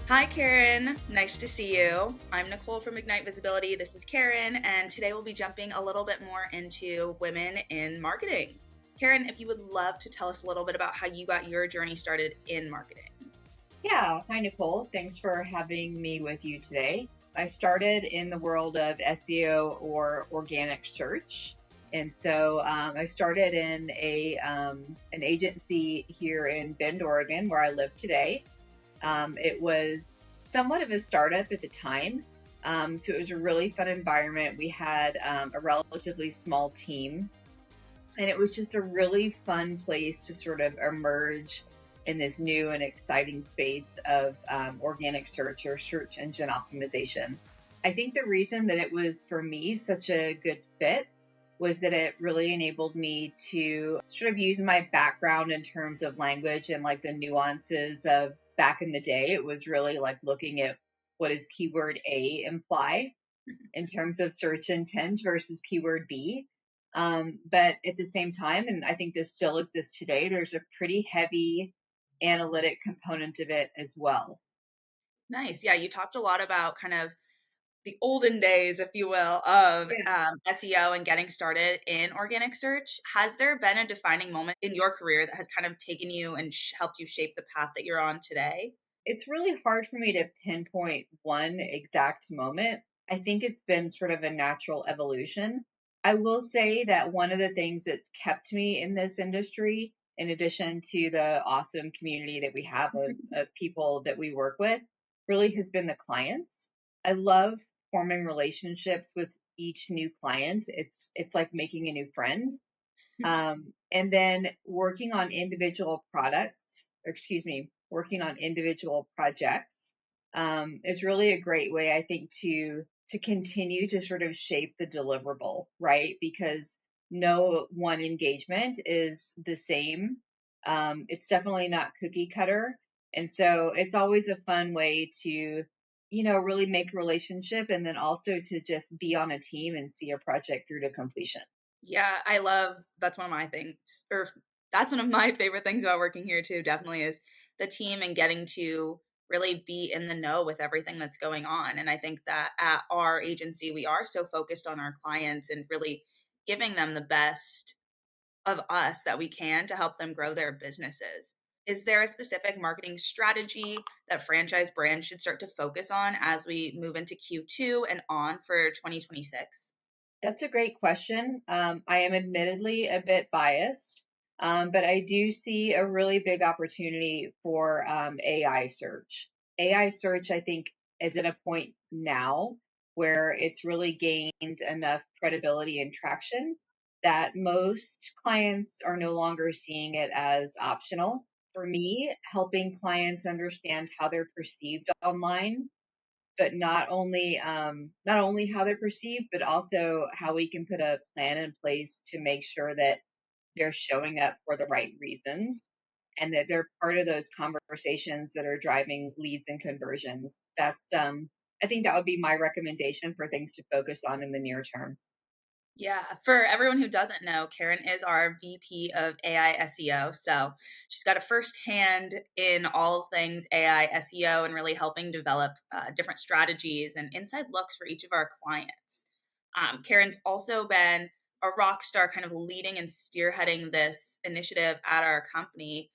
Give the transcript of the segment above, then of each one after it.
Hi, Karen. Nice to see you. I'm Nicole from Ignite Visibility. This is Karen, and today we'll be jumping a little bit more into women in marketing. Karen, if you would love to tell us a little bit about how you got your journey started in marketing. Yeah. Hi, Nicole. Thanks for having me with you today. I started in the world of SEO or organic search. And so I started in an agency here in Bend, Oregon, where I live today. It was somewhat of a startup at the time. So it was a really fun environment. We had a relatively small team, and it was just a really fun place to sort of emerge in this new and exciting space of organic search or search engine optimization. I think the reason that it was for me such a good fit was that it really enabled me to sort of use my background in terms of language and like the nuances of back in the day. It was really like looking at what does keyword A imply in terms of search intent versus keyword B. But at the same time, and I think this still exists today, there's a pretty heavy analytic component of it as well. Nice. Yeah, you talked a lot about kind of the olden days, if you will, of Yeah. SEO and getting started in organic search. Has there been a defining moment in your career that has kind of taken you and helped you shape the path that you're on today? It's really hard for me to pinpoint one exact moment. I think it's been sort of a natural evolution. I will say that one of the things that's kept me in this industry, in addition to the awesome community that we have of people that we work with, really has been the clients. I love forming relationships with each new client. It's like making a new friend. And then working on individual products, or excuse me, working on individual projects is really a great way, I think, to continue to sort of shape the deliverable, right? Because no one engagement is the same. It's definitely not cookie cutter. And so it's always a fun way to, really make a relationship and then also to just be on a team and see a project through to completion. Yeah, I love that's one of my things, or that's one of my favorite things about working here too, definitely is the team and getting to really be in the know with everything that's going on. And I think that at our agency, we are so focused on our clients and really giving them the best of us that we can to help them grow their businesses. Is there a specific marketing strategy that franchise brands should start to focus on as we move into Q2 and on for 2026? That's a great question. I am admittedly a bit biased, but I do see a really big opportunity for AI search. AI search, I think, is at a point now where it's really gained enough credibility and traction that most clients are no longer seeing it as optional. For me, helping clients understand how they're perceived online, but not only how they're perceived, but also how we can put a plan in place to make sure that they're showing up for the right reasons and that they're part of those conversations that are driving leads and conversions. I think that would be my recommendation for things to focus on in the near term. Yeah, for everyone who doesn't know, Karen is our VP of AI SEO. So she's got a first hand in all things AI SEO and really helping develop different strategies and inside looks for each of our clients. Karen's also been a rock star, kind of leading and spearheading this initiative at our company.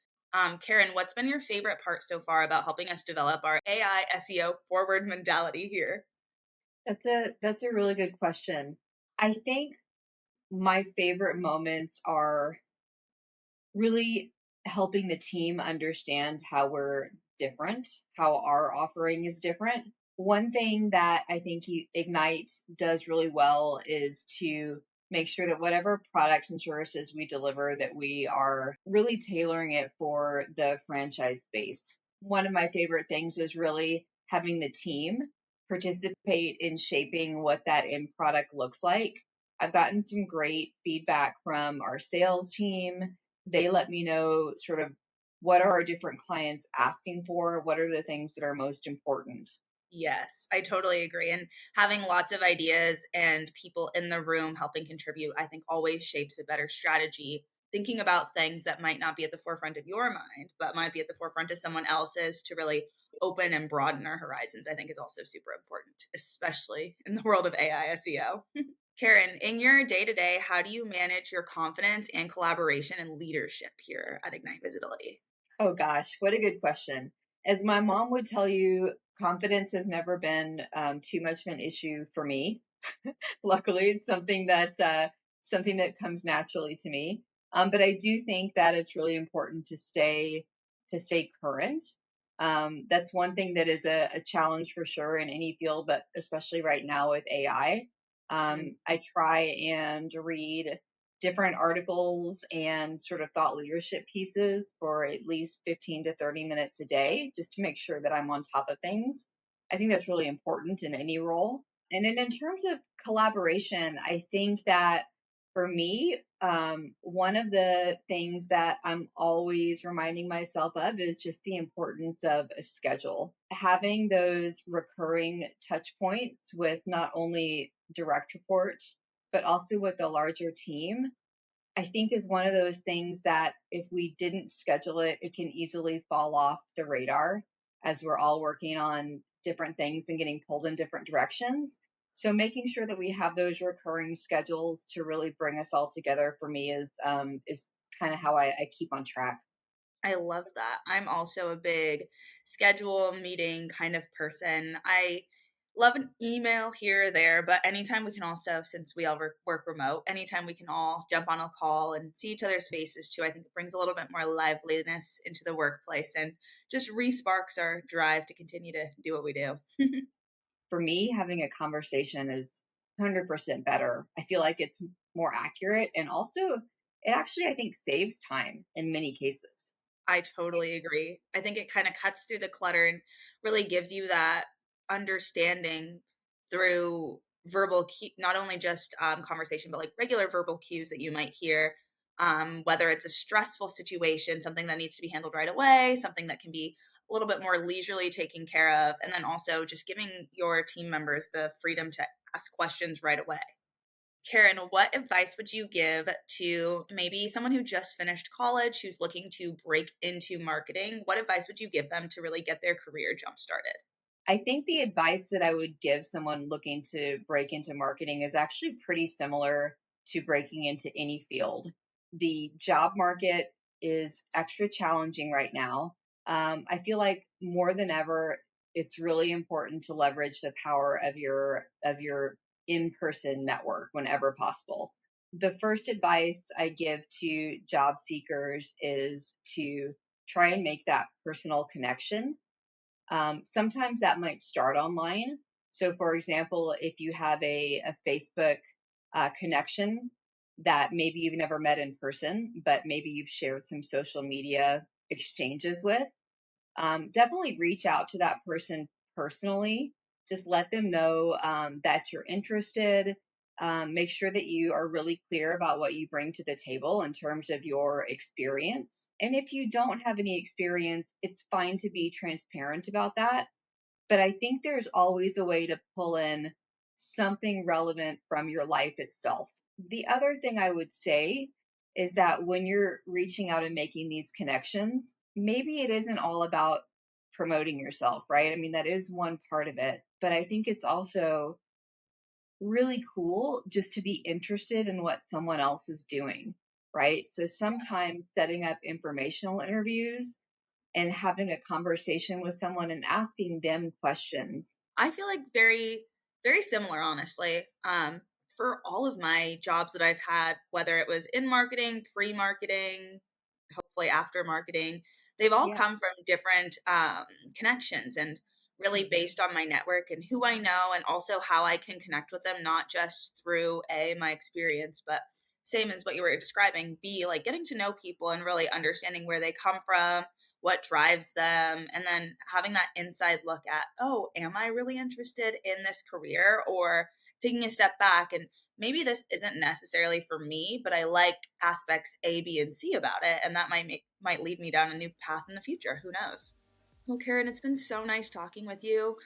Karen, what's been your favorite part so far about helping us develop our AI SEO forward mentality here? That's a really good question. I think my favorite moments are really helping the team understand how we're different, how our offering is different. One thing that I think Ignite does really well is to make sure that whatever products and services we deliver, that we are really tailoring it for the franchise space. One of my favorite things is really having the team participate in shaping what that end product looks like. I've gotten some great feedback from our sales team. They let me know sort of what are our different clients asking for, what are the things that are most important. Yes, I totally agree. And having lots of ideas and people in the room helping contribute, I think always shapes a better strategy. Thinking about things that might not be at the forefront of your mind, but might be at the forefront of someone else's to really open and broaden our horizons, I think is also super important, especially in the world of AI SEO. Karen, in your day-to-day, how do you manage your confidence and collaboration and leadership here at Ignite Visibility? Oh gosh, what a good question. As my mom would tell you, confidence has never been too much of an issue for me. Luckily, it's something that comes naturally to me. But I do think that it's really important to stay current. That's one thing that is a challenge for sure in any field, but especially right now with AI. I try and read different articles and sort of thought leadership pieces for at least 15 to 30 minutes a day, just to make sure that I'm on top of things. I think that's really important in any role. And then in terms of collaboration, I think that for me, one of the things that I'm always reminding myself of is just the importance of a schedule. Having those recurring touch points with not only direct reports, but also with a larger team, I think is one of those things that if we didn't schedule it, it can easily fall off the radar as we're all working on different things and getting pulled in different directions. So making sure that we have those recurring schedules to really bring us all together for me is kind of how I keep on track. I love that. I'm also a big schedule meeting kind of person. I love an email here or there, but anytime we can also, since we all work remote, anytime we can all jump on a call and see each other's faces too, I think it brings a little bit more liveliness into the workplace and just re-sparks our drive to continue to do what we do. For me, having a conversation is 100% better. I feel like it's more accurate, and also it actually, I think, saves time in many cases. I totally agree. I think it kind of cuts through the clutter and really gives you that understanding through verbal key, not only just conversation, but like regular verbal cues that you might hear, whether it's a stressful situation, something that needs to be handled right away, something that can be a little bit more leisurely taken care of, and then also just giving your team members the freedom to ask questions right away. Karen, what advice would you give to maybe someone who just finished college, who's looking to break into marketing? What advice would you give them to really get their career jump started? I think the advice that I would give someone looking to break into marketing is actually pretty similar to breaking into any field. The job market is extra challenging right now. I feel like more than ever, it's really important to leverage the power of your in-person network whenever possible. The first advice I give to job seekers is to try and make that personal connection. Sometimes that might start online. So, for example, if you have a Facebook connection that maybe you've never met in person, but maybe you've shared some social media exchanges with, definitely reach out to that person personally. Just let them know that you're interested. Make sure that you are really clear about what you bring to the table in terms of your experience. And if you don't have any experience, it's fine to be transparent about that. But I think there's always a way to pull in something relevant from your life itself. The other thing I would say is that when you're reaching out and making these connections, maybe it isn't all about promoting yourself, right? I mean, that is one part of it, but I think it's also really cool just to be interested in what someone else is doing, right? So sometimes setting up informational interviews and having a conversation with someone and asking them questions. I feel like very, very similar, honestly. For all of my jobs that I've had, whether it was in marketing, pre-marketing, hopefully after marketing, they've all Yeah. come from different connections and really Mhm. based on my network and who I know and also how I can connect with them, not just through my experience, but same as what you were describing, B, like getting to know people and really understanding where they come from, what drives them, and then having that inside look at, oh, am I really interested in this career? Or taking a step back and maybe this isn't necessarily for me, but I like aspects A, B, and C about it, and that might lead me down a new path in the future. Who knows? Well, Karen, it's been so nice talking with you.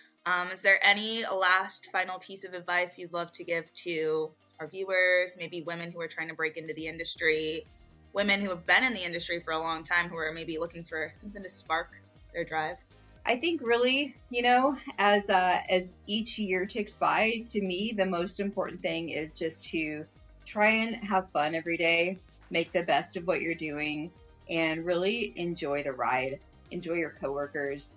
Is there any last final piece of advice you'd love to give to our viewers, maybe women who are trying to break into the industry, women who have been in the industry for a long time who are maybe looking for something to spark their drive? I think really, as each year ticks by, to me, the most important thing is just to try and have fun every day, make the best of what you're doing, and really enjoy the ride. Enjoy your coworkers.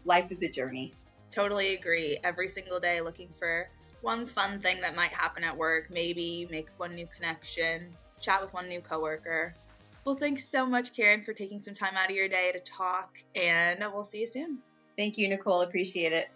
Life is a journey. Totally agree. Every single day looking for one fun thing that might happen at work, maybe make one new connection, chat with one new coworker. Well, thanks so much, Karen, for taking some time out of your day to talk, and we'll see you soon. Thank you, Nicole. Appreciate it.